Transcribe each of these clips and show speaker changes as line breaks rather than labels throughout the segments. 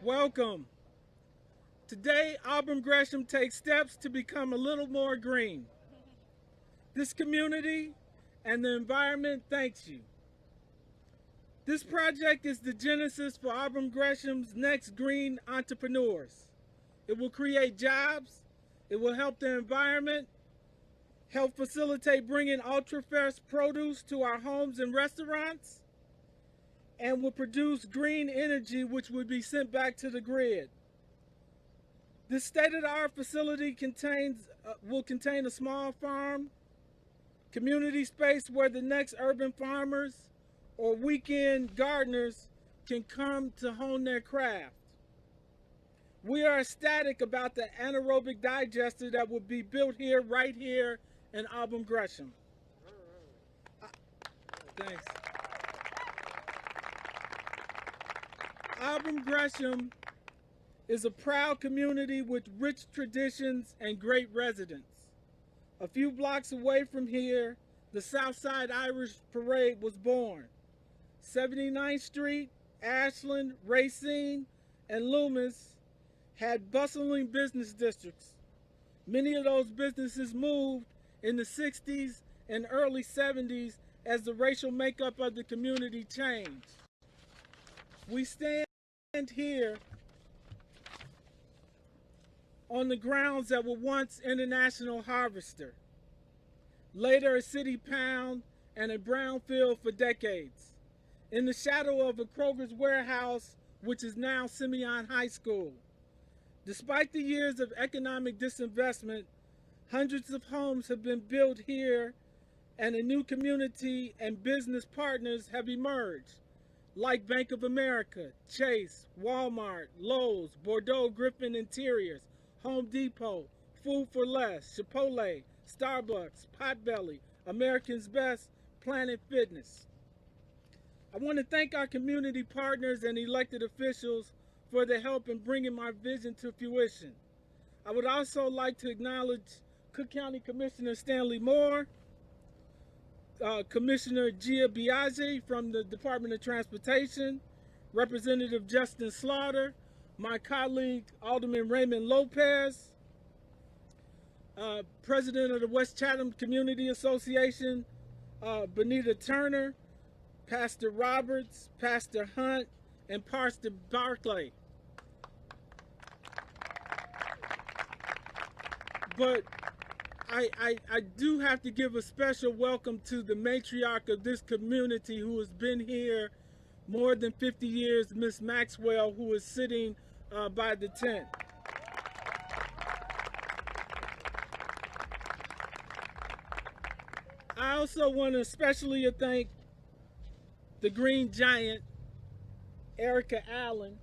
Welcome. Today, Auburn Gresham takes steps to become a little more green. This community and the environment thanks you. This project is the genesis for Auburn Gresham's next green entrepreneurs. It will create jobs, it will help the environment, help facilitate bringing ultra-fresh produce to our homes and restaurants, and will produce green energy which will be sent back to the grid. This state-of-the-art facility will contain a small farm, community space where the next urban farmers or weekend gardeners can come to hone their craft. We are ecstatic about the anaerobic digester that will be built here, right here in Auburn Gresham. Thanks. Auburn Gresham is a proud community with rich traditions and great residents. A few blocks away from here, the Southside Irish Parade was born. 79th Street, Ashland, Racine, and Loomis had bustling business districts. Many of those businesses moved in the 60s and early 70s as the racial makeup of the community changed. We stand here on the grounds that were once International Harvester, later a city pound and a brownfield for decades, in the shadow of a Kroger's warehouse, which is now Simeon High School. Despite the years of economic disinvestment, hundreds of homes have been built here and a new community and business partners have emerged, like Bank of America, Chase, Walmart, Lowe's, Bordeaux Griffin Interiors, Home Depot, Food for Less, Chipotle, Starbucks, Potbelly, American's Best, Planet Fitness. I want to thank our community partners and elected officials for their help in bringing my vision to fruition. I would also like to acknowledge Cook County Commissioner Stanley Moore, Commissioner Gia Biaggi from the Department of Transportation, Representative Justin Slaughter, my colleague Alderman Raymond Lopez, President of the West Chatham Community Association, Benita Turner, Pastor Roberts, Pastor Hunt, and Pastor Barclay. But I do have to give a special welcome to the matriarch of this community who has been here more than 50 years, Miss Maxwell, who is sitting by the tent. I also want to especially thank the Green Giant, Erica Allen,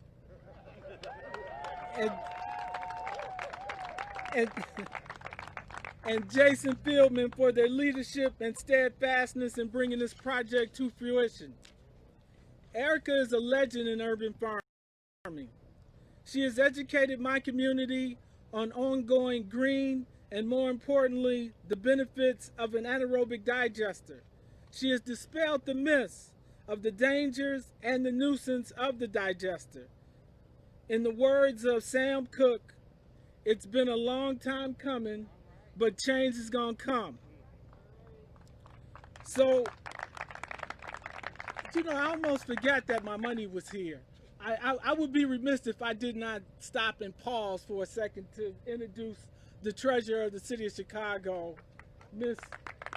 and Jason Fieldman for their leadership and steadfastness in bringing this project to fruition. Erica is a legend in urban farming. She has educated my community on ongoing green and, more importantly, the benefits of an anaerobic digester. She has dispelled the myths of the dangers and the nuisance of the digester. In the words of Sam Cooke, it's been a long time coming, but change is gonna come. So, I almost forgot that my money was here. I would be remiss if I did not stop and pause for a second to introduce the treasurer of the city of Chicago, Miss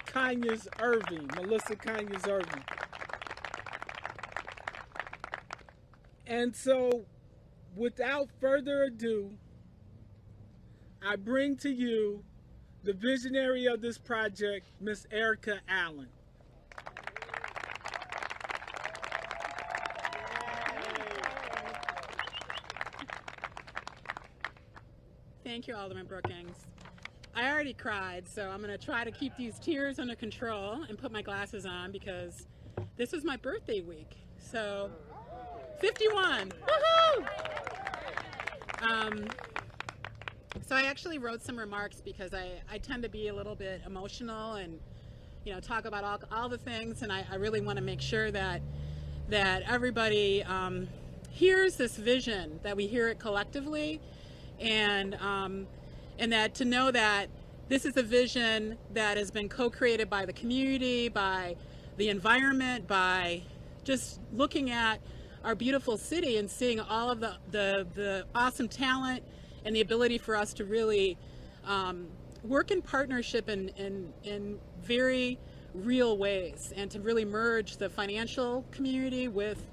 Conyers Irving, Melissa Conyers Irving. And so, without further ado, I bring to you the visionary of this project, Miss Erica Allen.
Thank you, Alderman Brookings. I already cried, so I'm going to try to keep these tears under control and put my glasses on because this was my birthday week. So, 51! Woohoo! So I actually wrote some remarks because I tend to be a little bit emotional and, talk about all the things, and I really want to make sure that everybody hears this vision, that we hear it collectively, and that to know that this is a vision that has been co-created by the community, by the environment, by just looking at our beautiful city and seeing all of the awesome talent and the ability for us to really work in partnership in very real ways, and to really merge the financial community with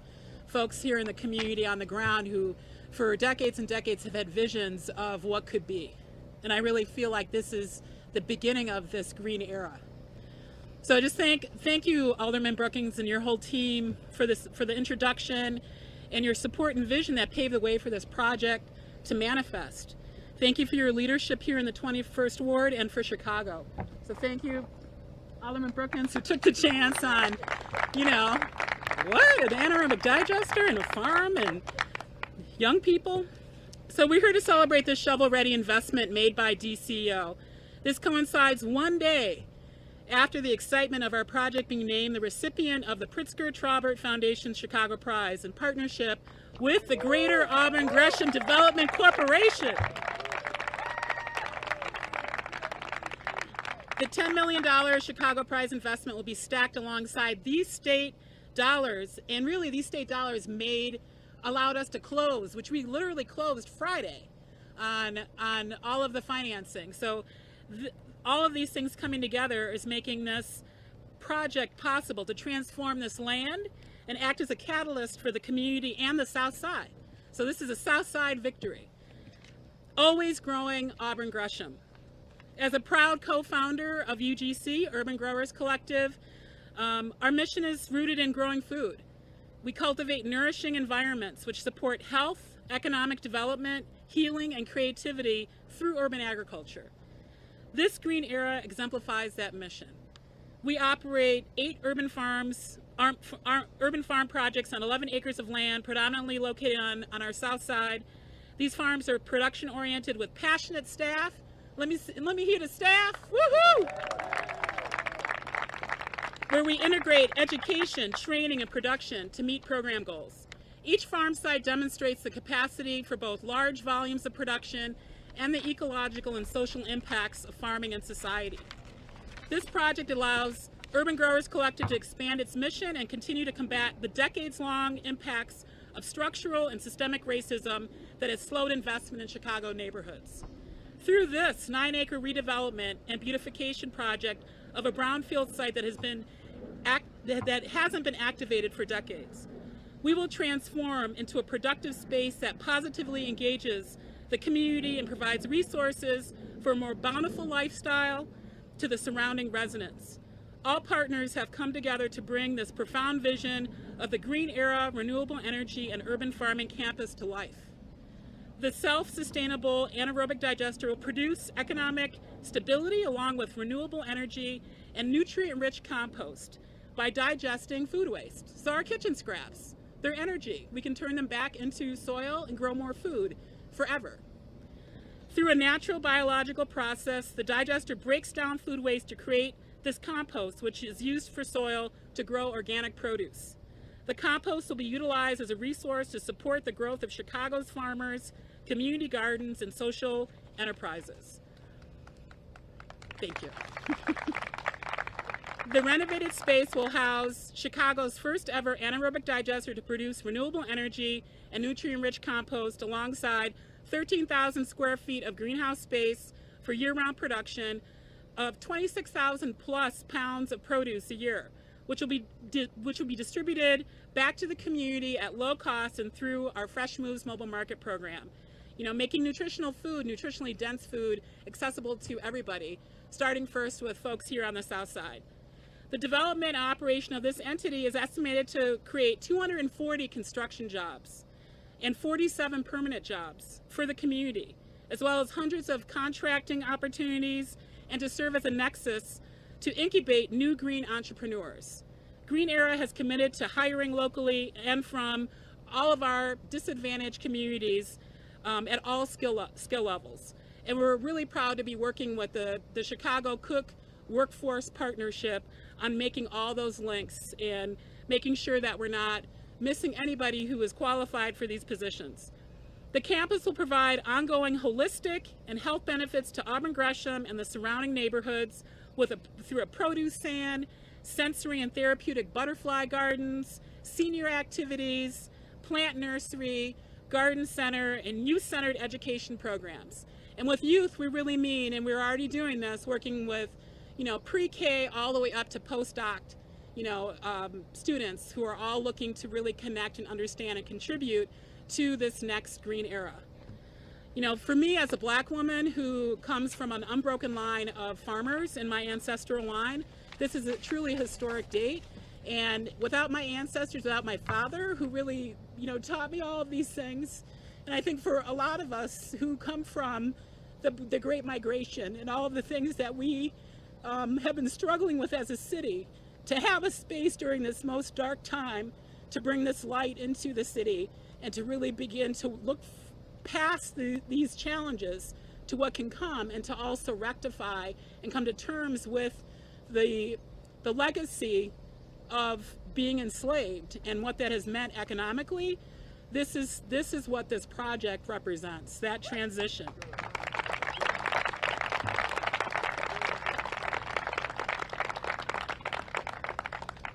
folks here in the community on the ground who for decades and decades have had visions of what could be. And I really feel like this is the beginning of this green era. So I just thank you, Alderman Brookings, and your whole team for the introduction and your support and vision that paved the way for this project to manifest. Thank you for your leadership here in the 21st Ward and for Chicago. So thank you, Alderman Brookings, who took the chance on, you know, what, an anaerobic digester and a farm and young people. So we're here to celebrate this shovel-ready investment made by DCEO. This coincides one day after the excitement of our project being named the recipient of the Pritzker Traubert Foundation Chicago Prize in partnership with the Greater Auburn Gresham Development Corporation. The $10 million Chicago Prize investment will be stacked alongside these state dollars, and really these state dollars allowed us to close, which we literally closed Friday on all of the financing. So all of these things coming together is making this project possible to transform this land and act as a catalyst for the community and the Southside. So this is a Southside victory. Always growing Auburn Gresham. As a proud co-founder of UGC, Urban Growers Collective, our mission is rooted in growing food. We cultivate nourishing environments which support health, economic development, healing, and creativity through urban agriculture. This green era exemplifies that mission. We operate 8 urban farm projects on 11 acres of land, predominantly located on our south side. These farms are production-oriented with passionate staff. Let me hear the staff. Woohoo! Where we integrate education, training, and production to meet program goals. Each farm site demonstrates the capacity for both large volumes of production and the ecological and social impacts of farming and society. This project allows Urban Growers Collective to expand its mission and continue to combat the decades-long impacts of structural and systemic racism that has slowed investment in Chicago neighborhoods. Through this 9-acre redevelopment and beautification project of a brownfield site that hasn't been activated for decades, we will transform into a productive space that positively engages the community and provides resources for a more bountiful lifestyle to the surrounding residents. All partners have come together to bring this profound vision of the green era, renewable energy, and urban farming campus to life. The self-sustainable anaerobic digester will produce economic stability along with renewable energy and nutrient-rich compost by digesting food waste. So our kitchen scraps, they're energy. We can turn them back into soil and grow more food forever. Through a natural biological process, the digester breaks down food waste to create this compost, which is used for soil to grow organic produce. The compost will be utilized as a resource to support the growth of Chicago's farmers, community gardens, and social enterprises. Thank you. The renovated space will house Chicago's first ever anaerobic digester to produce renewable energy and nutrient-rich compost alongside 13,000 square feet of greenhouse space for year-round production of 26,000 plus pounds of produce a year, which will be distributed back to the community at low cost and through our Fresh Moves mobile market program. You know, making nutritional food, nutritionally dense food, accessible to everybody, starting first with folks here on the South Side. The development and operation of this entity is estimated to create 240 construction jobs and 47 permanent jobs for the community, as well as hundreds of contracting opportunities, and to serve as a nexus to incubate new green entrepreneurs. Green Era has committed to hiring locally and from all of our disadvantaged communities at all skill levels. And we're really proud to be working with the Chicago Cook Workforce Partnership on making all those links and making sure that we're not missing anybody who is qualified for these positions. The campus will provide ongoing holistic and health benefits to Auburn Gresham and the surrounding neighborhoods through a produce stand, sensory and therapeutic butterfly gardens, senior activities, plant nursery, garden center, and youth-centered education programs. And with youth, we really mean, and we're already doing this, working with, pre-K all the way up to postdoc, students who are all looking to really connect and understand and contribute to this next green era. For me as a Black woman who comes from an unbroken line of farmers in my ancestral line, this is a truly historic date. And without my ancestors, without my father, who really, taught me all of these things, and I think for a lot of us who come from the Great Migration and all of the things that we have been struggling with as a city, to have a space during this most dark time to bring this light into the city and to really begin to look past these challenges to what can come, and to also rectify and come to terms with the legacy of being enslaved and what that has meant economically. This is what this project represents, that transition.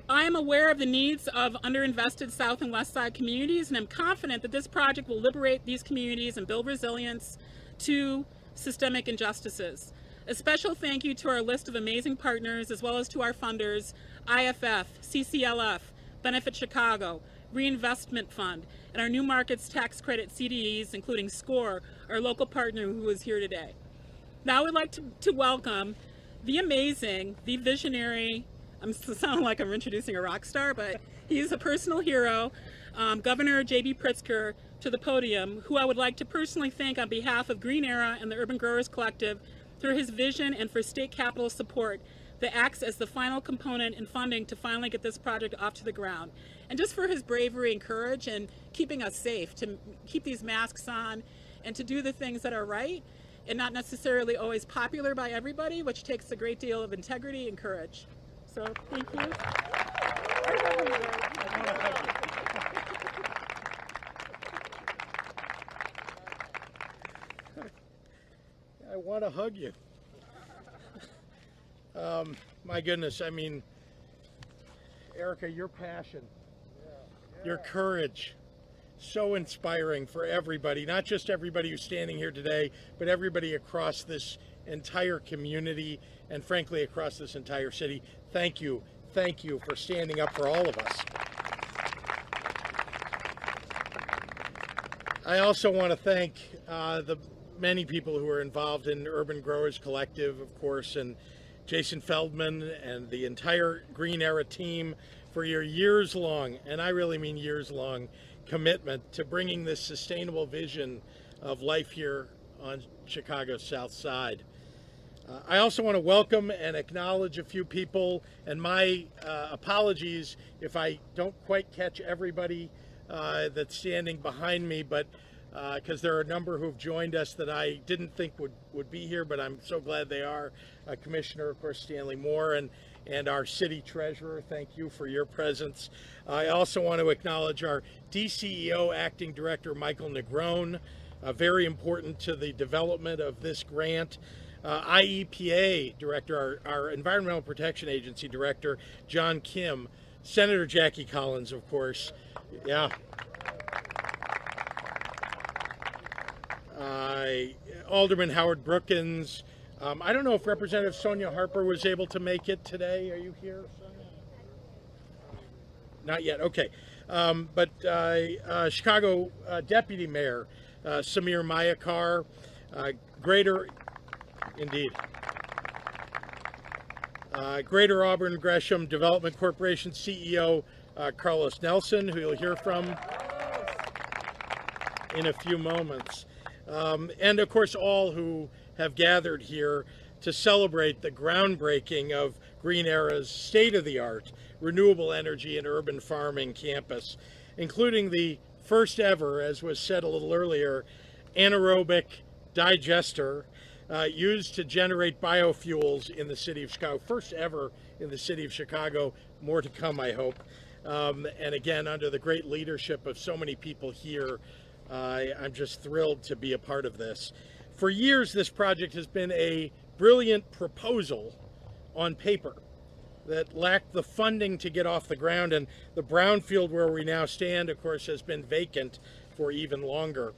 I am aware of the needs of underinvested South and West Side communities, and I'm confident that this project will liberate these communities and build resilience to systemic injustices. A special thank you to our list of amazing partners, as well as to our funders, IFF, CCLF, Benefit Chicago, Reinvestment Fund, and our New Markets Tax Credit CDEs, including SCORE, our local partner who is here today. Now I would like to welcome the amazing, the visionary, I'm sounding like I'm introducing a rock star, but he's a personal hero, Governor J.B. Pritzker, to the podium, who I would like to personally thank on behalf of Green Era and the Urban Growers Collective through his vision and for state capital support that acts as the final component in funding to finally get this project off to the ground. And just for his bravery and courage and keeping us safe, to keep these masks on and to do the things that are right and not necessarily always popular by everybody, which takes a great deal of integrity and courage. So, thank you.
I want to hug you. My goodness, I mean, Erica, your passion, your courage, so inspiring for everybody, not just everybody who's standing here today, but everybody across this entire community and frankly across this entire city. Thank you for standing up for all of us. I also want to thank the many people who are involved in Urban Growers Collective, of course, and Jason Feldman and the entire Green Era team for your years-long, and I really mean years-long, commitment to bringing this sustainable vision of life here on Chicago's South Side. I also want to welcome and acknowledge a few people, and my apologies if I don't quite catch everybody that's standing behind me, but because there are a number who've joined us that I didn't think would be here, but I'm so glad they are. Commissioner, of course, Stanley Moore, and our city treasurer, thank you for your presence. I also want to acknowledge our DCEO acting director, Michael Negrone, very important to the development of this grant. IEPA director, our Environmental Protection Agency director, John Kim, Senator Jackie Collins, of course. Yeah. Alderman Howard Brookins. I don't know if Representative Sonia Harper was able to make it today. Are you here, Sonia? Not yet. Okay. But Chicago Deputy Mayor Mayor Mayakar, Greater Auburn Gresham Development Corporation CEO Carlos Nelson, who you'll hear from in a few moments. And of course, all who have gathered here to celebrate the groundbreaking of Green Era's state-of-the-art renewable energy and urban farming campus, including the first ever, as was said a little earlier, anaerobic digester used to generate biofuels in the city of Chicago. First ever in the city of Chicago, more to come, I hope. And again, under the great leadership of so many people here, I'm just thrilled to be a part of this. For years, this project has been a brilliant proposal on paper that lacked the funding to get off the ground, and the brownfield where we now stand, of course, has been vacant for even longer.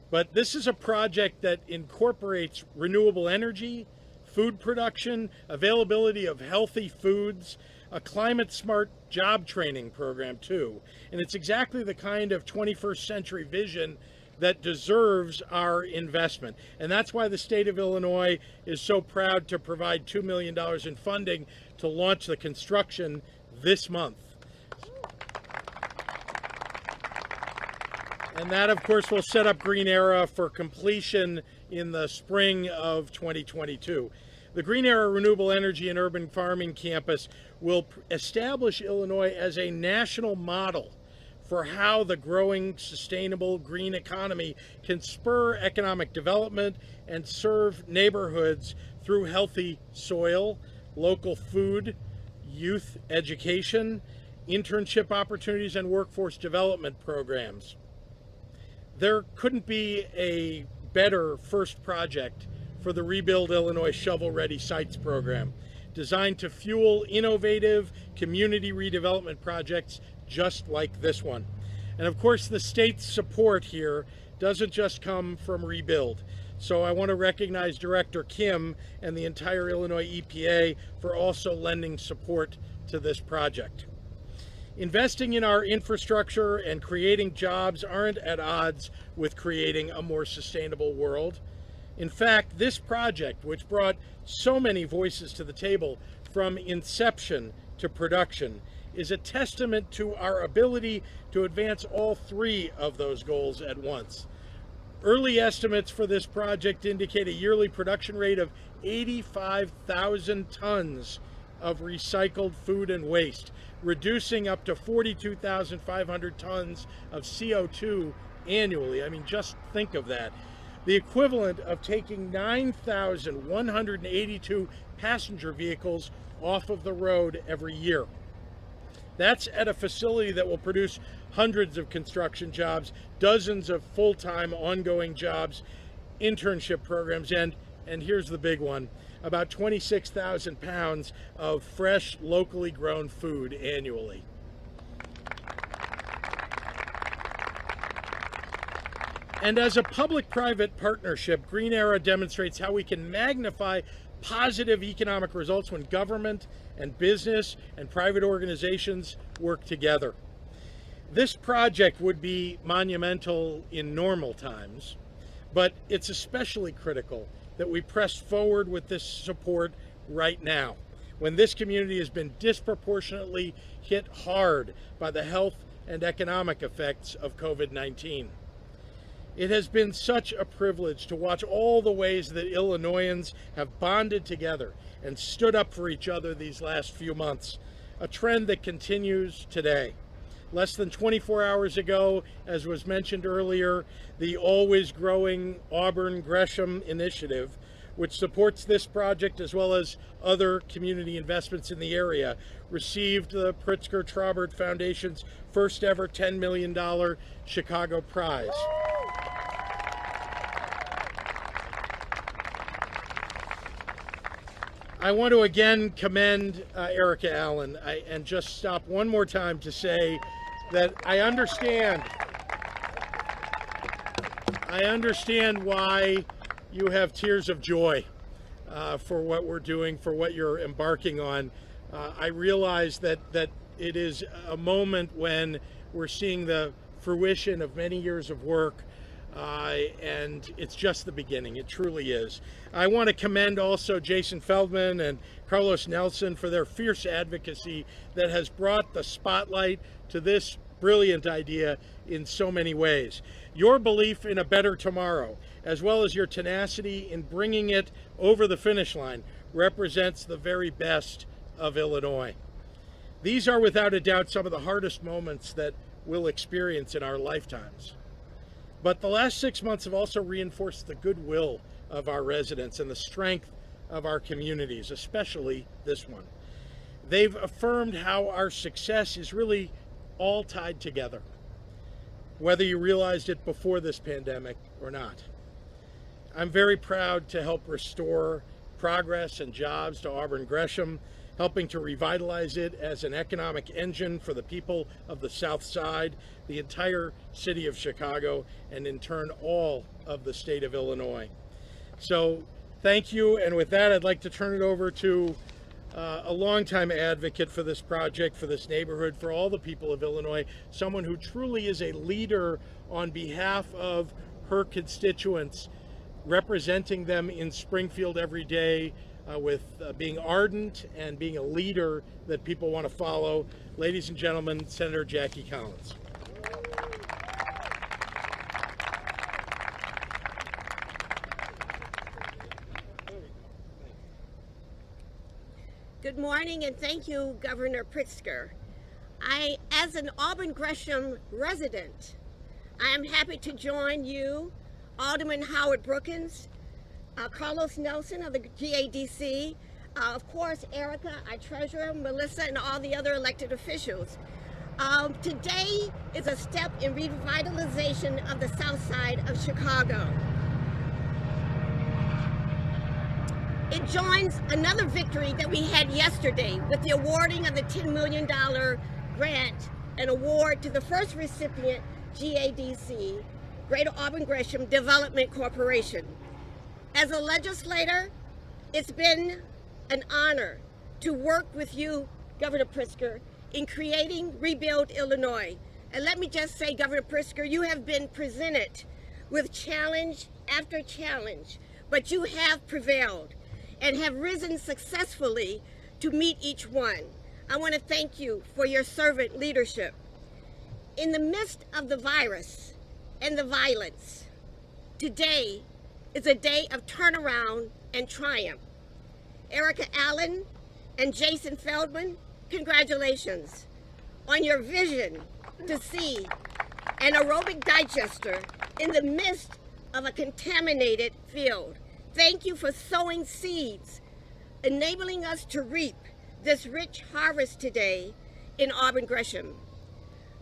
But this is a project that incorporates renewable energy, food production, availability of healthy foods, a climate-smart job training program too. And it's exactly the kind of 21st century vision that deserves our investment. And that's why the state of Illinois is so proud to provide $2 million in funding to launch the construction this month. And that, of course, will set up Green Era for completion in the spring of 2022. The Green Era Renewable Energy and Urban Farming Campus will establish Illinois as a national model for how the growing sustainable green economy can spur economic development and serve neighborhoods through healthy soil, local food, youth education, internship opportunities, and workforce development programs. There couldn't be a better first project for the Rebuild Illinois Shovel Ready Sites program, designed to fuel innovative community redevelopment projects just like this one. And of course, the state's support here doesn't just come from Rebuild. So I want to recognize Director Kim and the entire Illinois EPA for also lending support to this project. Investing in our infrastructure and creating jobs aren't at odds with creating a more sustainable world. In fact, this project, which brought so many voices to the table from inception to production, is a testament to our ability to advance all three of those goals at once. Early estimates for this project indicate a yearly production rate of 85,000 tons of recycled food and waste, reducing up to 42,500 tons of CO2 annually. I mean, just think of that. The equivalent of taking 9,182 passenger vehicles off of the road every year. That's at a facility that will produce hundreds of construction jobs, dozens of full-time ongoing jobs, internship programs, and here's the big one, about 26,000 pounds of fresh, locally grown food annually. And as a public-private partnership, Green Era demonstrates how we can magnify positive economic results when government and business and private organizations work together. This project would be monumental in normal times, but it's especially critical that we press forward with this support right now, when this community has been disproportionately hit hard by the health and economic effects of COVID-19. It has been such a privilege to watch all the ways that Illinoisans have bonded together and stood up for each other these last few months, a trend that continues today. Less than 24 hours ago, as was mentioned earlier, the always growing Auburn Gresham initiative, which supports this project as well as other community investments in the area, received the Pritzker Traubert Foundation's first ever $10 million Chicago Prize. I want to again commend Erica Allen and just stop one more time to say that I understand why you have tears of joy for what we're doing, for what you're embarking on. I realize that it is a moment when we're seeing the fruition of many years of work, and it's just the beginning. It truly is. I want to commend also Jason Feldman and Carlos Nelson for their fierce advocacy that has brought the spotlight to this brilliant idea in so many ways. Your belief in a better tomorrow, as well as your tenacity in bringing it over the finish line, represents the very best of Illinois. These are without a doubt some of the hardest moments that we'll experience in our lifetimes. But the last 6 months have also reinforced the goodwill of our residents and the strength of our communities, especially this one. They've affirmed how our success is really all tied together, whether you realized it before this pandemic or not. I'm very proud to help restore progress and jobs to Auburn Gresham, helping to revitalize it as an economic engine for the people of the Southside, the entire city of Chicago, and in turn, all of the state of Illinois. So thank you, and with that, I'd like to turn it over to a longtime advocate for this project, for this neighborhood, for all the people of Illinois, someone who truly is a leader on behalf of her constituents, representing them in Springfield every day, with being ardent and being a leader that people want to follow. Ladies and gentlemen, Senator Jackie Collins.
Good morning, and thank you, Governor Pritzker. As an Auburn Gresham resident, I am happy to join you, Alderman Howard Brookins, Carlos Nelson of the GADC, of course, Erica, our treasurer, Melissa, and all the other elected officials. Today is a step in revitalization of the South Side of Chicago. It joins another victory that we had yesterday with the awarding of the $10 million grant and award to the first recipient, GADC, Greater Auburn Gresham Development Corporation. As a legislator, it's been an honor to work with you, Governor Pritzker, in creating Rebuild Illinois. And let me just say, Governor Pritzker, you have been presented with challenge after challenge, but you have prevailed and have risen successfully to meet each one. I want to thank you for your servant leadership. In the midst of the virus and the violence, today is a day of turnaround and triumph. Erica Allen and Jason Feldman, congratulations on your vision to see an aerobic digester in the midst of a contaminated field. Thank you for sowing seeds, enabling us to reap this rich harvest today in Auburn Gresham.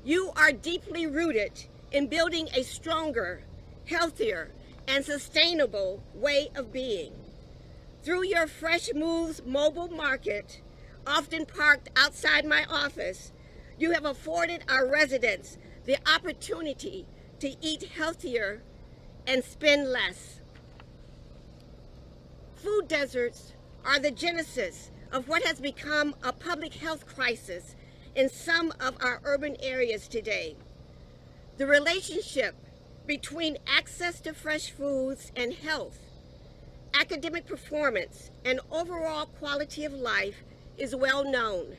You are deeply rooted in building a stronger, healthier, and sustainable way of being. Through your Fresh Moves mobile market, often parked outside my office, you have afforded our residents the opportunity to eat healthier and spend less. Food deserts are the genesis of what has become a public health crisis in some of our urban areas today. The relationship between access to fresh foods and health, academic performance, and overall quality of life is well known.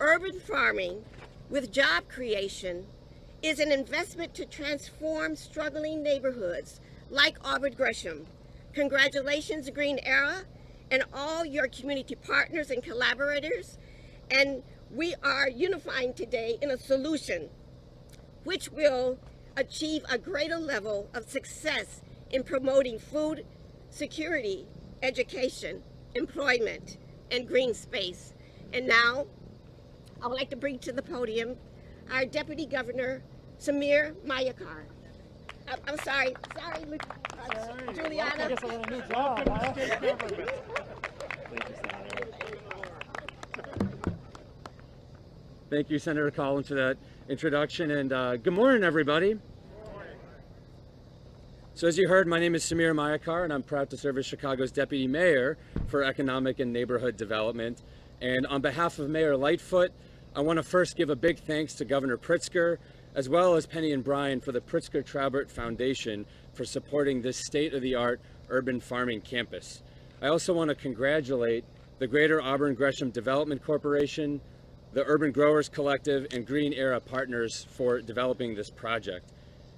Urban farming with job creation is an investment to transform struggling neighborhoods like Auburn Gresham. Congratulations, Green Era, and all your community partners and collaborators. And we are unifying today in a solution which will achieve a greater level of success in promoting food security, education, employment, and green space. And now, I would like to bring to the podium our Deputy Governor, Mayor Mayakar. I'm sorry, Juliana.
Thank you, Senator Collins, for that introduction, and good morning, everybody. So as you heard, my name is Mayor Mayakar, and I'm proud to serve as Chicago's Deputy Mayor for Economic and Neighborhood Development. And on behalf of Mayor Lightfoot, I want to first give a big thanks to Governor Pritzker, as well as Penny and Brian for the Pritzker-Traubert Foundation for supporting this state-of-the-art urban farming campus. I also want to congratulate the Greater Auburn Gresham Development Corporation, the Urban Growers Collective, and Green Era Partners for developing this project.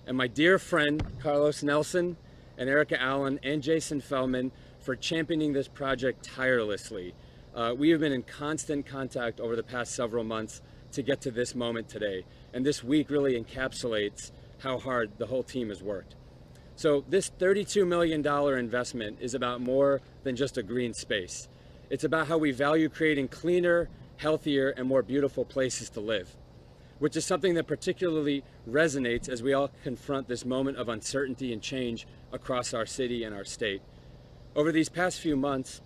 And my dear friend, Carlos Nelson, and Erica Allen, and Jason Feldman for championing this project tirelessly. We have been in constant contact over the past several months to get to this moment today. And this week really encapsulates how hard the whole team has worked. So this $32 million investment is about more than just a green space. It's about how we value creating cleaner, healthier, and more beautiful places to live. which is something that particularly resonates as we all confront this moment of uncertainty and change across our city and our state. Over these past few months,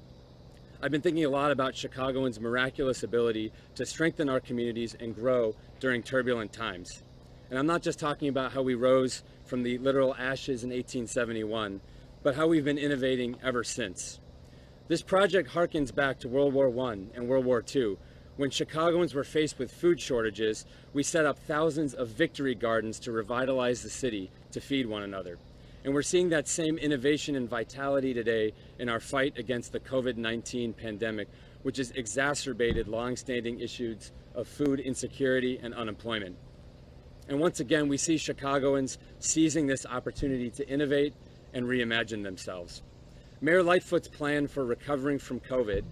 I've been thinking a lot about Chicagoans' miraculous ability to strengthen our communities and grow during turbulent times. And I'm not just talking about how we rose from the literal ashes in 1871, but how we've been innovating ever since. This project harkens back to World War I and World War II. When Chicagoans were faced with food shortages, we set up thousands of victory gardens to revitalize the city to feed one another. And we're seeing that same innovation and vitality today in our fight against the COVID-19 pandemic, which has exacerbated long-standing issues of food insecurity and unemployment. And once again, we see Chicagoans seizing this opportunity to innovate and reimagine themselves. Mayor Lightfoot's plan for recovering from COVID,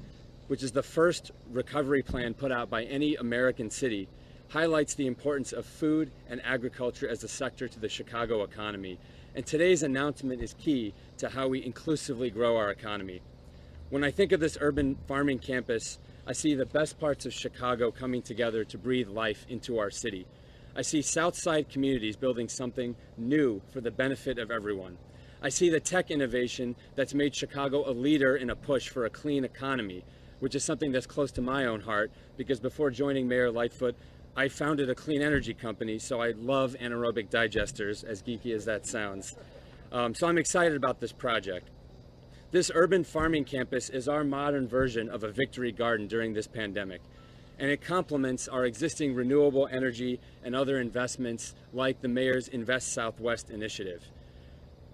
which is the first recovery plan put out by any American city, highlights the importance of food and agriculture as a sector to the Chicago economy. And today's announcement is key to how we inclusively grow our economy. When I think of this urban farming campus, I see the best parts of Chicago coming together to breathe life into our city. I see Southside communities building something new for the benefit of everyone. I see the tech innovation that's made Chicago a leader in a push for a clean economy, which is something that's close to my own heart, because before joining Mayor Lightfoot, I founded a clean energy company, so I love anaerobic digesters, as geeky as that sounds. So I'm excited about this project. This urban farming campus is our modern version of a victory garden during this pandemic, and it complements our existing renewable energy and other investments like the Mayor's Invest Southwest initiative.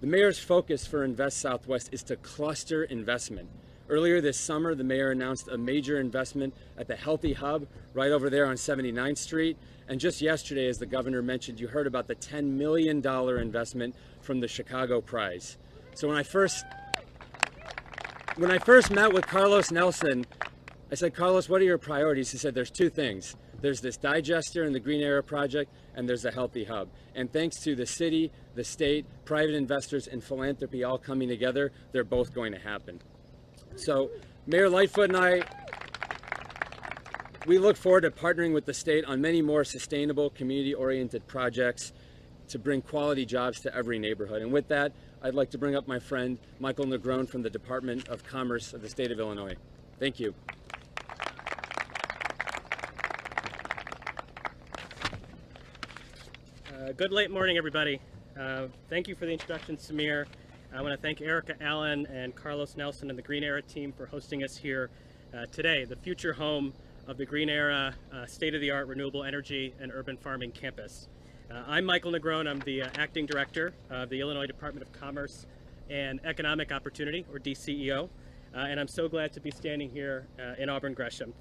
The Mayor's focus for Invest Southwest is to cluster investment. Earlier this summer, the Mayor announced a major investment at the Healthy Hub right over there on 79th Street. And just yesterday, as the governor mentioned, you heard about the $10 million investment from the Chicago Prize. So when I first met with Carlos Nelson, I said, Carlos, what are your priorities? He said, there's two things. There's this digester and the Green Era Project, and there's a Healthy Hub. And thanks to the city, the state, private investors, and philanthropy all coming together, they're both going to happen. So Mayor Lightfoot and I, we look forward to partnering with the state on many more sustainable, community-oriented projects to bring quality jobs to every neighborhood. And with that, I'd like to bring up my friend, Michael Negron from the Department of Commerce of the state of Illinois. Thank you.
Good late morning, everybody. Thank you for the introduction, Samir. I want to thank Erica Allen and Carlos Nelson and the Green Era team for hosting us here today, the future home of the Green Era state-of-the-art renewable energy and urban farming campus. I'm Michael Negron. I'm the acting director of the Illinois Department of Commerce and Economic Opportunity, or DCEO, and I'm so glad to be standing here in Auburn Gresham.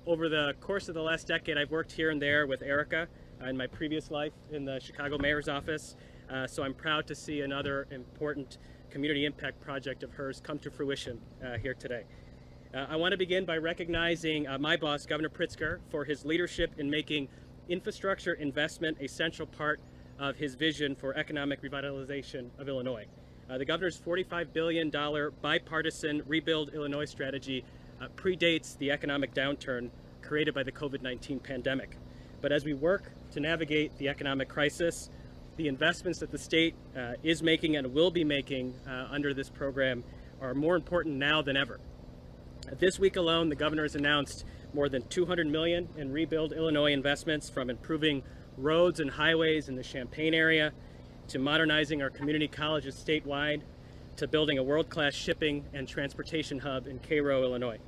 Over the course of the last decade, I've worked here and there with Erica in my previous life in the Chicago Mayor's office, so I'm proud to see another important community impact project of hers come to fruition here today. I want to begin by recognizing my boss, Governor Pritzker, for his leadership in making infrastructure investment a central part of his vision for economic revitalization of Illinois. The governor's $45 billion bipartisan Rebuild Illinois strategy predates the economic downturn created by the COVID-19 pandemic. But as we work to navigate the economic crisis, the investments that the state is making and will be making under this program are more important now than ever. This week alone, the governor has announced more than $200 million in Rebuild Illinois investments, from improving roads and highways in the Champaign area, to modernizing our community colleges statewide, to building a world-class shipping and transportation hub in Cairo, Illinois.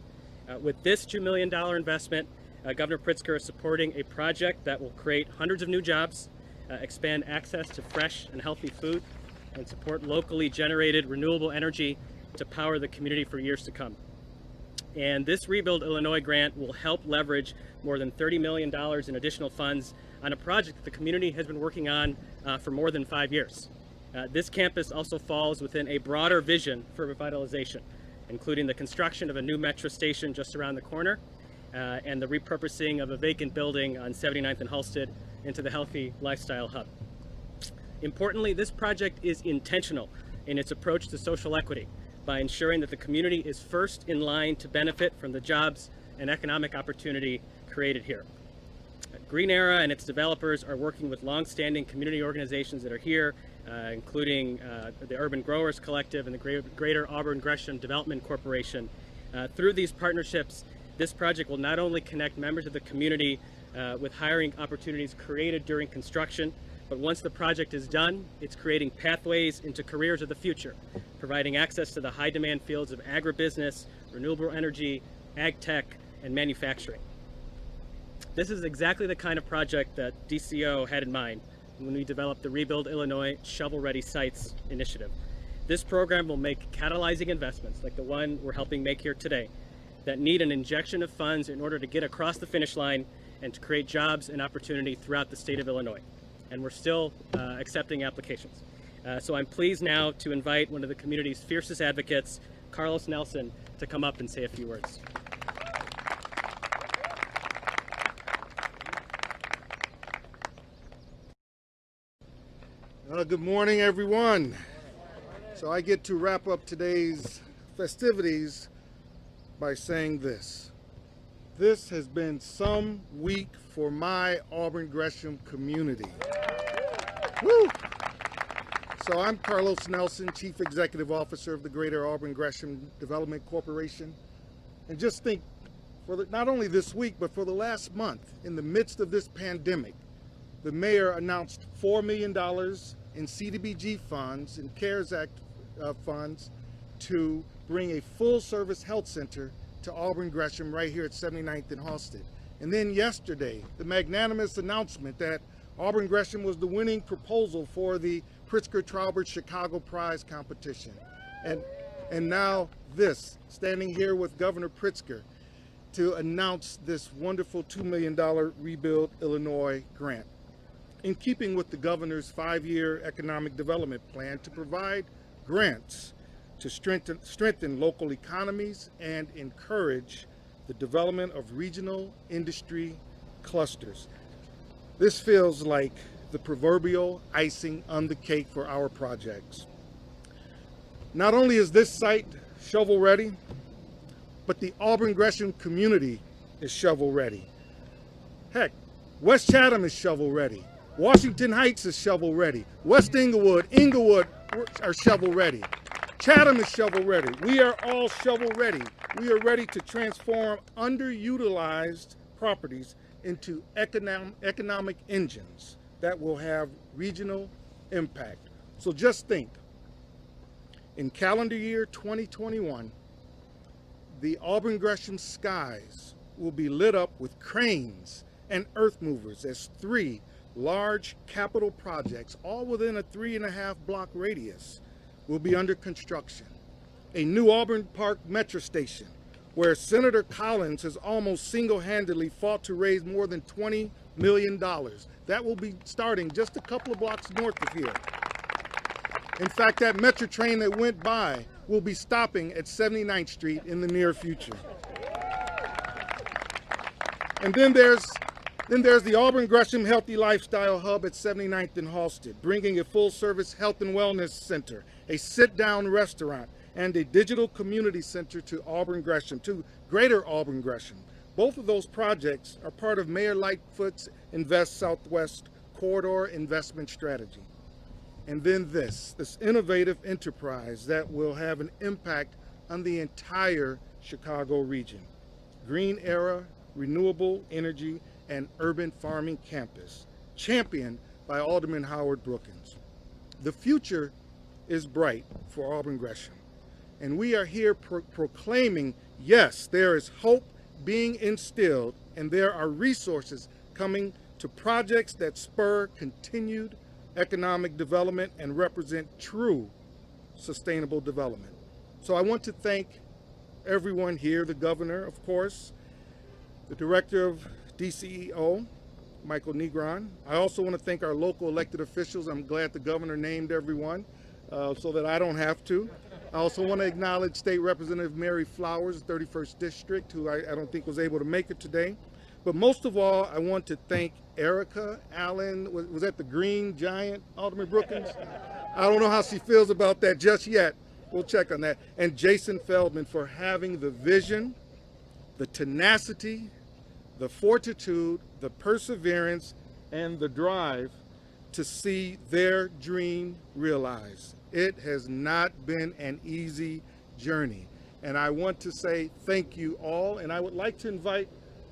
With this $2 million investment, Governor Pritzker is supporting a project that will create hundreds of new jobs, expand access to fresh and healthy food, and support locally generated renewable energy to power the community for years to come. And this Rebuild Illinois grant will help leverage more than $30 million in additional funds on a project that the community has been working on for more than 5 years. This campus also falls within a broader vision for revitalization, including the construction of a new metro station just around the corner, and the repurposing of a vacant building on 79th and Halsted into the Healthy Lifestyle Hub. Importantly, this project is intentional in its approach to social equity by ensuring that the community is first in line to benefit from the jobs and economic opportunity created here. Green Era and its developers are working with long-standing community organizations that are here, including the Urban Growers Collective and the Greater Auburn Gresham Development Corporation. Through these partnerships, this project will not only connect members of the community with hiring opportunities created during construction, but once the project is done, it's creating pathways into careers of the future, providing access to the high-demand fields of agribusiness, renewable energy, ag tech, and manufacturing. This is exactly the kind of project that DCEO had in mind when we developed the Rebuild Illinois Shovel-Ready Sites initiative. This program will make catalyzing investments, like the one we're helping make here today, that need an injection of funds in order to get across the finish line and to create jobs and opportunity throughout the state of Illinois. And we're still accepting applications. So I'm pleased now to invite one of the community's fiercest advocates, Carlos Nelson, to come up and say a few words.
Good morning, everyone. So I get to wrap up today's festivities by saying this. This has been some week for my Auburn Gresham community. Woo! So I'm Carlos Nelson, Chief Executive Officer of the Greater Auburn Gresham Development Corporation. And just think, not only this week, but for the last month, in the midst of this pandemic, the mayor announced $4 million in CDBG funds and CARES Act funds to bring a full-service health center to Auburn Gresham right here at 79th and Halsted. And then yesterday, the magnanimous announcement that Auburn Gresham was the winning proposal for the Pritzker Traubert Chicago Prize competition. And now this, standing here with Governor Pritzker to announce this wonderful $2 million Rebuild Illinois grant, in keeping with the governor's 5-year economic development plan to provide grants to strengthen local economies and encourage the development of regional industry clusters. This feels like the proverbial icing on the cake for our projects. Not only is this site shovel ready, but the Auburn Gresham community is shovel ready. Heck, West Chatham is shovel ready. Washington Heights is shovel ready. West Inglewood are shovel ready. Chatham is shovel ready. We are all shovel ready. We are ready to transform underutilized properties into economic engines that will have regional impact. So just think, in calendar year 2021, the Auburn Gresham skies will be lit up with cranes and earth movers as 3 large capital projects, all within a 3.5 block radius, will be under construction. A new Auburn Park Metro Station, where Senator Collins has almost single-handedly fought to raise more than $20 million. That will be starting just a couple of blocks north of here. In fact, that Metro train that went by will be stopping at 79th Street in the near future. And then there's the Auburn Gresham Healthy Lifestyle Hub at 79th and Halsted, bringing a full-service health and wellness center, a sit-down restaurant, and a digital community center to Auburn Gresham, to Greater Auburn Gresham. Both of those projects are part of Mayor Lightfoot's Invest Southwest corridor investment strategy. And then this innovative enterprise that will have an impact on the entire Chicago region. Green Era, renewable energy, and urban farming campus, championed by Alderman Howard Brookins. The future is bright for Auburn Gresham, and we are here proclaiming, yes, there is hope being instilled, and there are resources coming to projects that spur continued economic development and represent true sustainable development. So I want to thank everyone here, the governor, of course, the director of DCEO, Michael Negron. I also want to thank our local elected officials. I'm glad the governor named everyone so that I don't have to. I also want to acknowledge State Representative Mary Flowers, 31st District, who I don't think was able to make it today. But most of all, I want to thank Erica Allen. Was that the Green Giant, Alderman Brookins? I don't know how she feels about that just yet. We'll check on that. And Jason Feldman for having the vision, the tenacity, the fortitude, the perseverance, and the drive to see their dream realized. It has not been an easy journey. And I want to say thank you all, and I would like to invite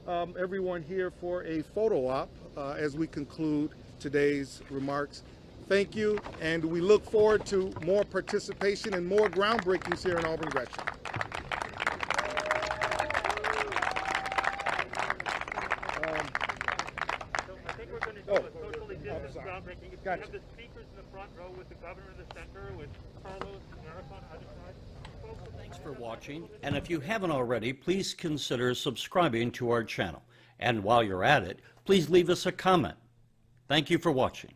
everyone here for a photo op as we conclude today's remarks. Thank you, and we look forward to more participation and more groundbreakings here in Auburn Gresham.
I think we're going to do a socially distanced groundbreaking. If we have the speakers in the front row with the governor in the center, with Carlos and Erica on either side.
Thanks for watching, and if you haven't already, please consider subscribing to our channel. And while you're at it, please leave us a comment. Thank you for watching.